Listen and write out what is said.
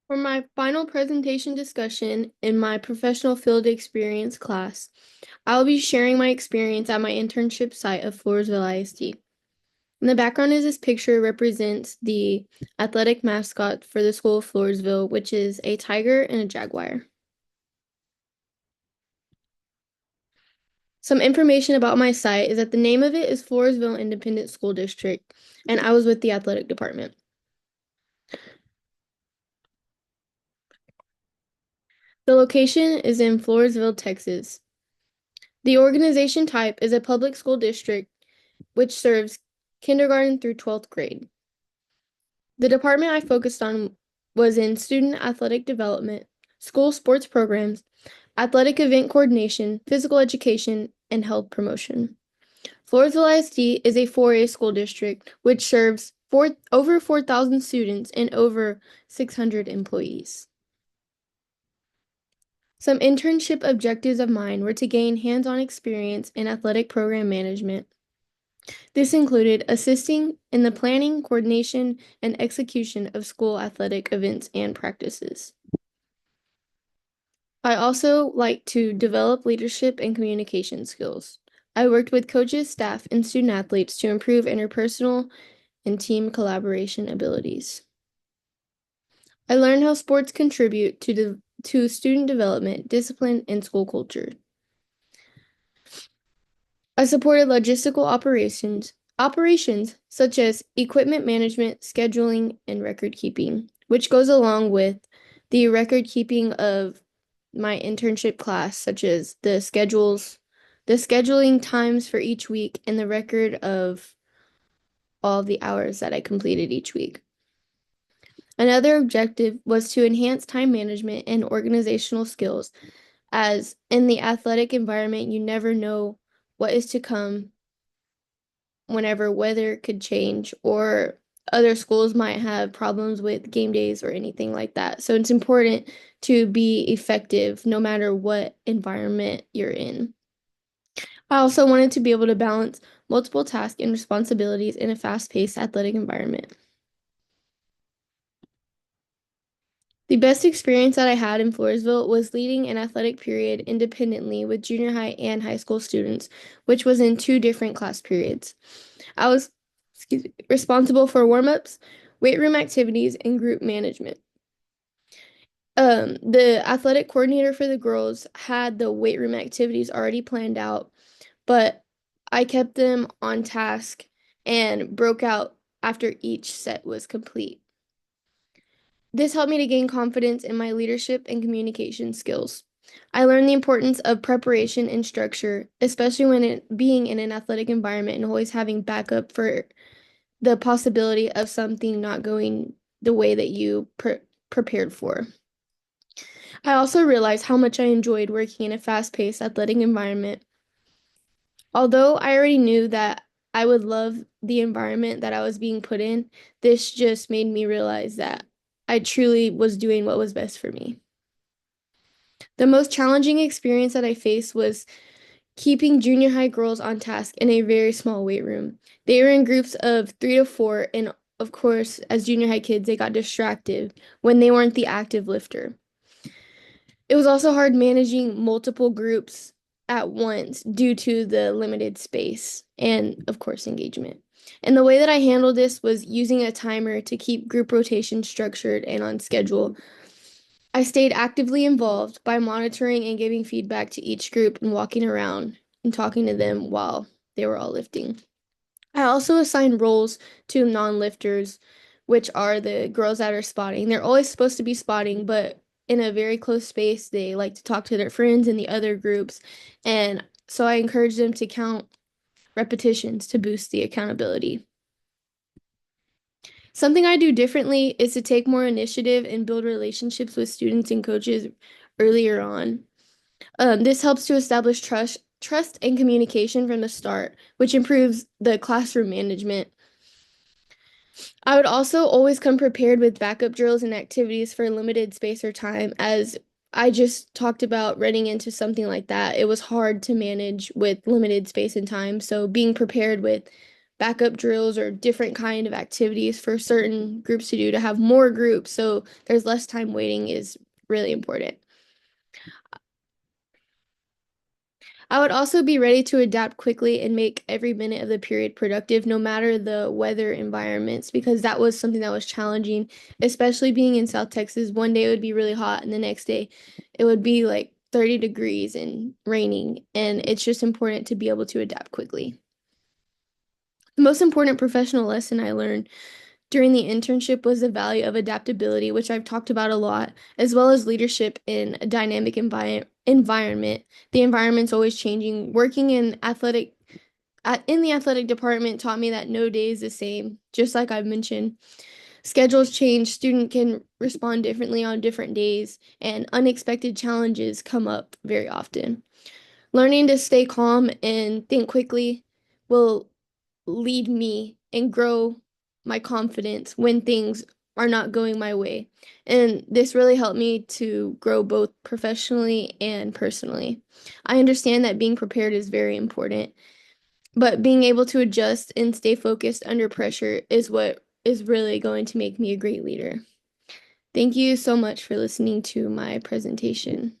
For my final presentation discussion in my professional field experience class, I'll be sharing my experience at my internship site of Floresville ISD. In the background is this picture represents the athletic mascot for the school of Floresville, which is a tiger and a jaguar. Some information about my site is that the name of it is Floresville Independent School District, and I was with the athletic department. The location is in Floresville, Texas. The organization type is a public school district which serves kindergarten through 12th grade. The department I focused on was in student athletic development, school sports programs, athletic event coordination, physical education, and health promotion. Floresville ISD is a 4A school district which serves over 4,000 students and over 600 employees. Some internship objectives of mine were to gain hands-on experience in athletic program management. This included assisting in the planning, coordination, and execution of school athletic events and practices. I also like to develop leadership and communication skills. I worked with coaches, staff, and student athletes to improve interpersonal and team collaboration abilities. I learned how sports contribute to student development, discipline, and school culture. I supported logistical operations such as equipment management, scheduling, and record keeping, which goes along with the record keeping of my internship class, such as the scheduling times for each week, and the record of all the hours that I completed each week. Another objective was to enhance time management and organizational skills, as in the athletic environment, you never know what is to come whenever weather could change or other schools might have problems with game days or anything like that. So it's important to be effective no matter what environment you're in. I also wanted to be able to balance multiple tasks and responsibilities in a fast-paced athletic environment. The best experience that I had in Floresville was leading an athletic period independently with junior high and high school students, which was in two different class periods. I was, responsible for warm-ups, weight room activities, and group management. The athletic coordinator for the girls had the weight room activities already planned out, but I kept them on task and broke out after each set was complete. This helped me to gain confidence in my leadership and communication skills. I learned the importance of preparation and structure, especially when being in an athletic environment and always having backup for the possibility of something not going the way that you prepared for. I also realized how much I enjoyed working in a fast-paced athletic environment. Although I already knew that I would love the environment that I was being put in, this just made me realize that I truly was doing what was best for me. The most challenging experience that I faced was keeping junior high girls on task in a very small weight room. They were in groups of 3 to 4, and of course, as junior high kids, they got distracted when they weren't the active lifter. It was also hard managing multiple groups at once due to the limited space and, of course, engagement. And the way that I handled this was using a timer to keep group rotation structured and on schedule. I stayed actively involved by monitoring and giving feedback to each group and walking around and talking to them while they were all lifting. I also assigned roles to non-lifters, which are the girls that are spotting. They're always supposed to be spotting, but in a very close space, they like to talk to their friends in the other groups. And so I encourage them to count repetitions to boost the accountability. Something I do differently is to take more initiative and build relationships with students and coaches earlier on. This helps to establish trust and communication from the start, which improves the classroom management. I would also always come prepared with backup drills and activities for limited space or time, as I just talked about running into something like that. It was hard to manage with limited space and time, so being prepared with backup drills or different kind of activities for certain groups to do to have more groups so there's less time waiting is really important. I would also be ready to adapt quickly and make every minute of the period productive, no matter the weather environments, because that was something that was challenging, especially being in South Texas. One day it would be really hot, and the next day it would be like 30 degrees and raining. And it's just important to be able to adapt quickly. The most important professional lesson I learned during the internship was the value of adaptability, which I've talked about a lot, as well as leadership in a dynamic environment. The environment's always changing. Working in the athletic department taught me that no day is the same, just like I've mentioned. Schedules change, student can respond differently on different days, and unexpected challenges come up very often. Learning to stay calm and think quickly will lead me and grow my confidence when things are not going my way. And this really helped me to grow both professionally and personally. I understand that being prepared is very important, but being able to adjust and stay focused under pressure is what is really going to make me a great leader. Thank you so much for listening to my presentation.